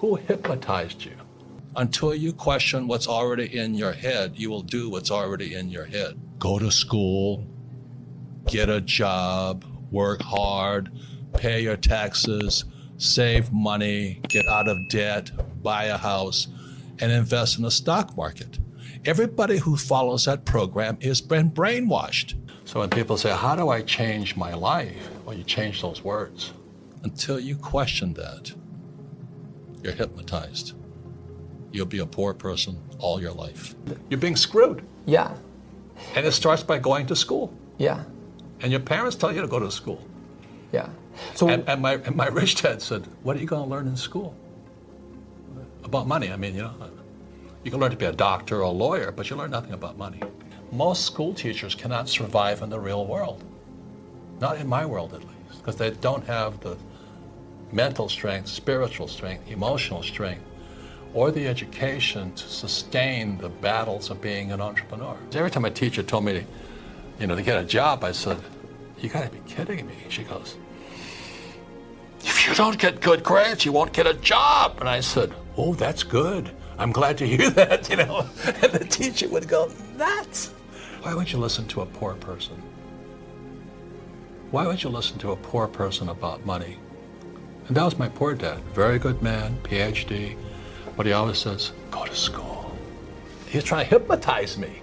Who hypnotized you? Until you question what's already in your head, you will do what's already in your head. Go to school, get a job, work hard, pay your taxes, save money, get out of debt, buy a house, and invest in the stock market. Everybody who follows that program has been brainwashed. So when people say, how do I change my life? Well, you change those words. Until you question that, you're hypnotized. You'll be a poor person all your life. You're being screwed. Yeah. And it starts by going to school. Yeah. And your parents tell you to go to school. Yeah. So and my rich dad said, what are you going to learn in school? About money. I mean, you can learn to be a doctor or a lawyer, but you learn nothing about money. Most school teachers cannot survive in the real world. Not in my world, at least, because they don't have the mental strength, spiritual strength, emotional strength, or the education to sustain the battles of being an entrepreneur. Every time a teacher told me, to get a job, I said, you gotta be kidding me. She goes, if you don't get good grades, you won't get a job. And I said, oh, that's good. I'm glad to hear that, And the teacher would go, nuts. Why would you listen to a poor person? Why would you listen to a poor person about money? And that was my poor dad. Very good man, PhD. But he always says, go to school. He's trying to hypnotize me.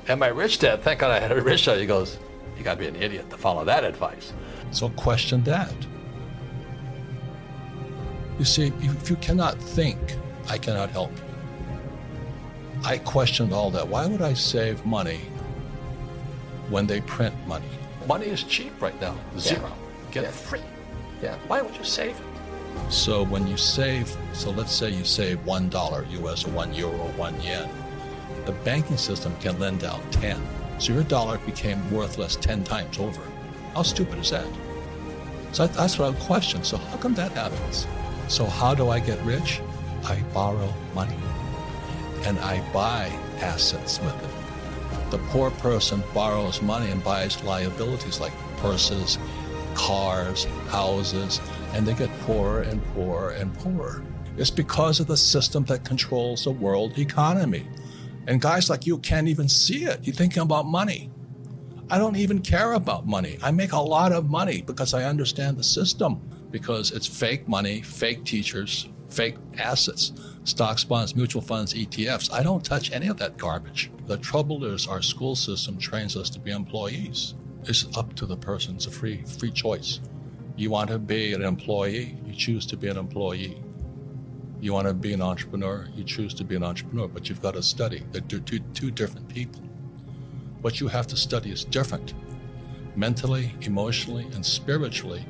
And my rich dad, thank God I had a rich dad, he goes, you gotta be an idiot to follow that advice. So question that. You see, if you cannot think, I cannot help you. I questioned all that. Why would I save money when they print money? Money is cheap right now, zero. Get it free. Yeah. Why would you save it? So when you save, let's say you save $1 US, or €1, 1 yen, the banking system can lend out 10. So your dollar became worthless 10 times over. How stupid is that? So that's what I question. So how come that happens? So how do I get rich? I borrow money and I buy assets with it. The poor person borrows money and buys liabilities like purses, cars, houses, and they get poorer and poorer and poorer. It's because of the system that controls the world economy. And guys like you can't even see it. You're thinking about money. I don't even care about money. I make a lot of money because I understand the system, because it's fake money, fake teachers, fake assets, stocks, bonds, mutual funds, ETFs. I don't touch any of that garbage. The trouble is our school system trains us to be employees. It's up to the person. It's a free choice. You want to be an employee, you choose to be an employee. You want to be an entrepreneur, you choose to be an entrepreneur, but you've got to study. They're two different people. What you have to study is different. Mentally, emotionally, and spiritually,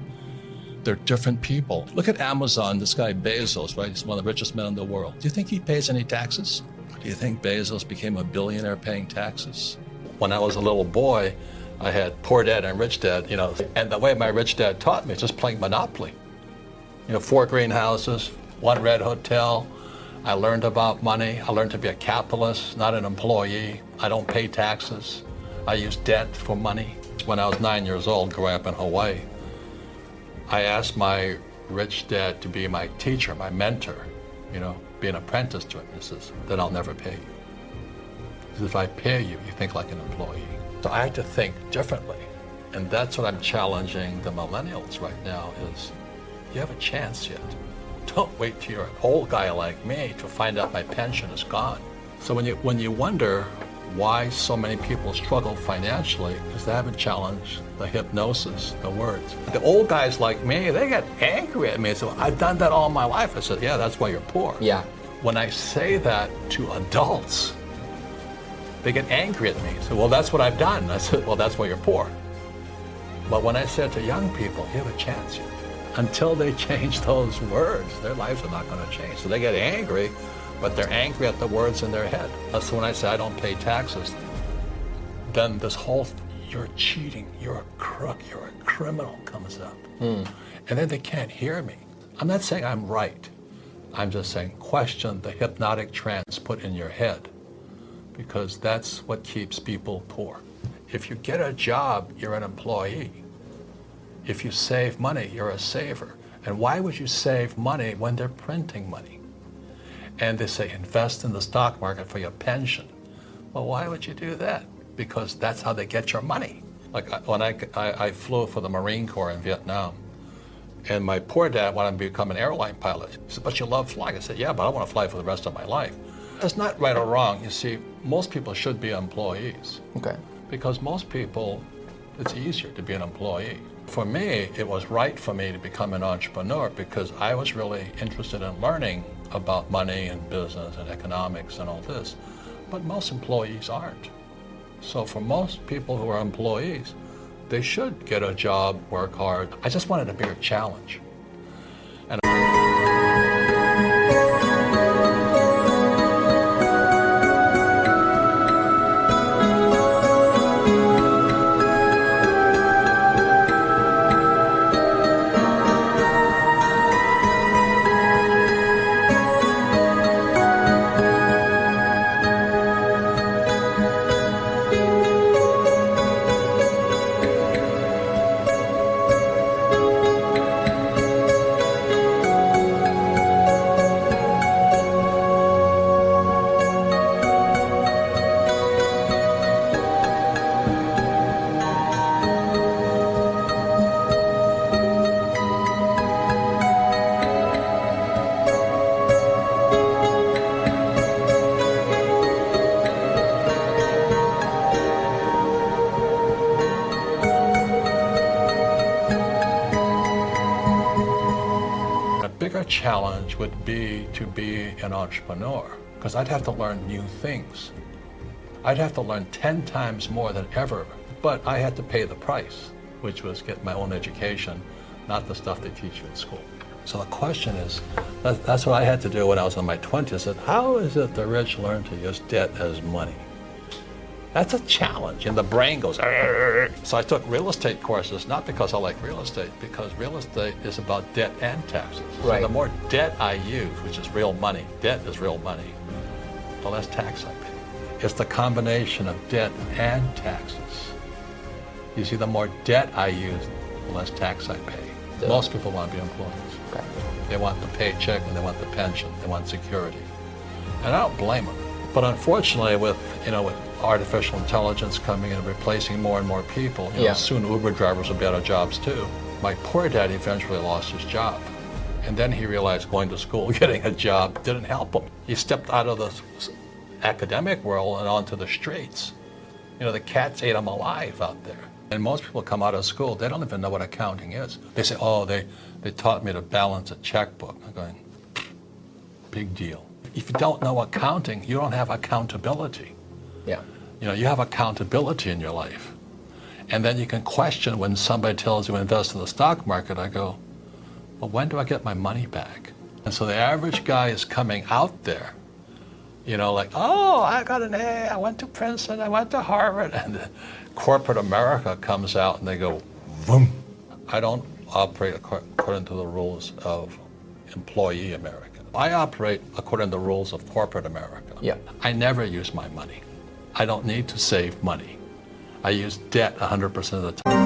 they're different people. Look at Amazon, this guy Bezos, right? He's one of the richest men in the world. Do you think he pays any taxes? Do you think Bezos became a billionaire paying taxes? When I was a little boy, I had poor dad and rich dad, and the way my rich dad taught me is just playing Monopoly. 4 greenhouses, 1 red hotel. I learned about money. I learned to be a capitalist, not an employee. I don't pay taxes. I use debt for money. When I was 9 years old, growing up in Hawaii, I asked my rich dad to be my teacher, my mentor, be an apprentice to him. He says, then I'll never pay you. He says, if I pay you, you think like an employee. So I had to think differently. And that's what I'm challenging the millennials right now is, you have a chance yet. Don't wait till you're an old guy like me to find out my pension is gone. So when you wonder why so many people struggle financially, is they haven't challenged the hypnosis, the words. The old guys like me, they get angry at me. So I've done that all my life. I said, yeah, that's why you're poor. Yeah. When I say that to adults, they get angry at me. So, well, that's what I've done. I said, well, that's why you're poor. But when I said to young people, you have a chance here. Until they change those words, their lives are not going to change. So they get angry, but they're angry at the words in their head. So when I say I don't pay taxes, then this whole, you're cheating, you're a crook, you're a criminal comes up. And then they can't hear me. I'm not saying I'm right. I'm just saying question the hypnotic trance put in your head, because that's what keeps people poor. If you get a job, you're an employee. If you save money, you're a saver. And why would you save money when they're printing money? And they say, invest in the stock market for your pension. Well, why would you do that? Because that's how they get your money. Like when I flew for the Marine Corps in Vietnam, and my poor dad wanted me to become an airline pilot. He said, but you love flying. I said, yeah, but I want to fly for the rest of my life. It's not right or wrong. You see, most people should be employees. Okay. Because most people, it's easier to be an employee. For me, it was right for me to become an entrepreneur because I was really interested in learning about money and business and economics and all this. But most employees aren't. So for most people who are employees, they should get a job, work hard. I just wanted a bigger challenge. And bigger challenge would be to be an entrepreneur, because I'd have to learn new things. I'd have to learn 10 times more than ever, but I had to pay the price, which was get my own education, not the stuff they teach you in school. So the question is, that's what I had to do when I was in my 20s. I said, how is it the rich learn to use debt as money? That's a challenge, and the brain goes, argh. So I took real estate courses, not because I like real estate, because real estate is about debt and taxes. Right. So the more debt I use, which is real money, debt is real money, the less tax I pay. It's the combination of debt and taxes. You see, the more debt I use, the less tax I pay. Yeah. Most people want to be employees. Okay. They want the paycheck and they want the pension, they want security. And I don't blame them. But unfortunately, with artificial intelligence coming in and replacing more and more people, soon Uber drivers will be out of jobs too. My poor dad eventually lost his job. And then he realized going to school, getting a job didn't help him. He stepped out of the academic world and onto the streets. The cats ate him alive out there. And most people come out of school, they don't even know what accounting is. They say, oh, they taught me to balance a checkbook. I'm going, big deal. If you don't know accounting, you don't have accountability. Yeah. You have accountability in your life. And then you can question when somebody tells you invest in the stock market. I go, well, when do I get my money back? And so the average guy is coming out there, like, oh, I got an A, I went to Princeton, I went to Harvard. And corporate America comes out and they go, boom. I don't operate according to the rules of employee America. I operate according to the rules of corporate America. Yeah. I never use my money. I don't need to save money. I use debt 100% of the time.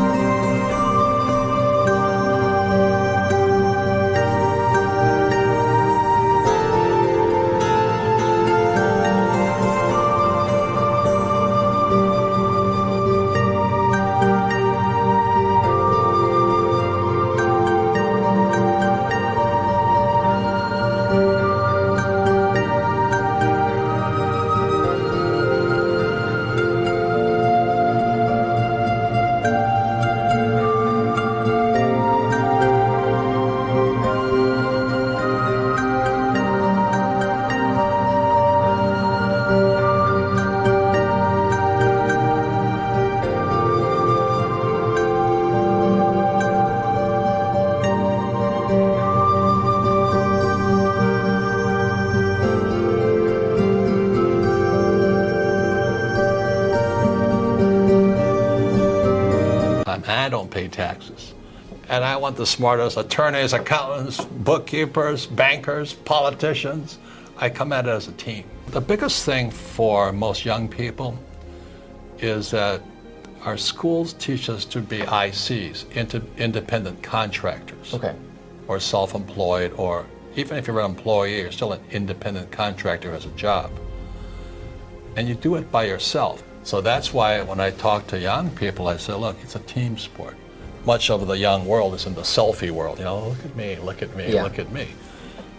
I don't pay taxes. And I want the smartest attorneys, accountants, bookkeepers, bankers, politicians. I come at it as a team. The biggest thing for most young people is that our schools teach us to be ICs, independent contractors. Okay. Or self-employed, or Even if you're an employee, you're still an independent contractor as a job. And you do it by yourself. So that's why when I talk to young people, I say, look, it's a team sport. Much of the young world is in the selfie world. Look at me, look at me, look at me.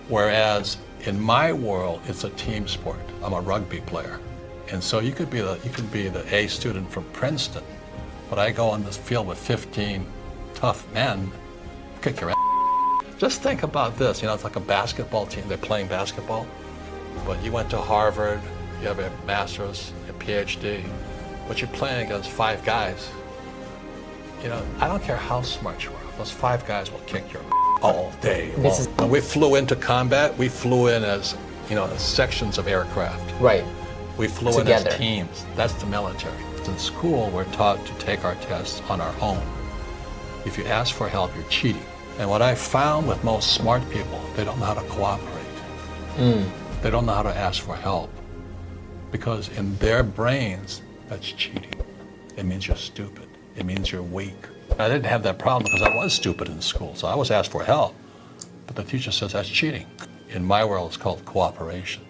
Whereas in my world, it's a team sport. I'm a rugby player. And so you could be the A student from Princeton, but I go on this field with 15 tough men, kick your ass. Just think about this, it's like a basketball team, they're playing basketball, but you went to Harvard, you have a master's, a PhD, but you're playing against 5 guys. I don't care how smart you are, those 5 guys will kick your all day long. When we flew into combat, we flew in as, as sections of aircraft. Right. We flew Together. in as teams. That's the military. In school, we're taught to take our tests on our own. If you ask for help, you're cheating. And what I found with most smart people, they don't know how to cooperate. They don't know how to ask for help. Because in their brains, that's cheating. It means you're stupid. It means you're weak. I didn't have that problem because I was stupid in school, so I was asked for help. But the teacher says that's cheating. In my world, it's called cooperation.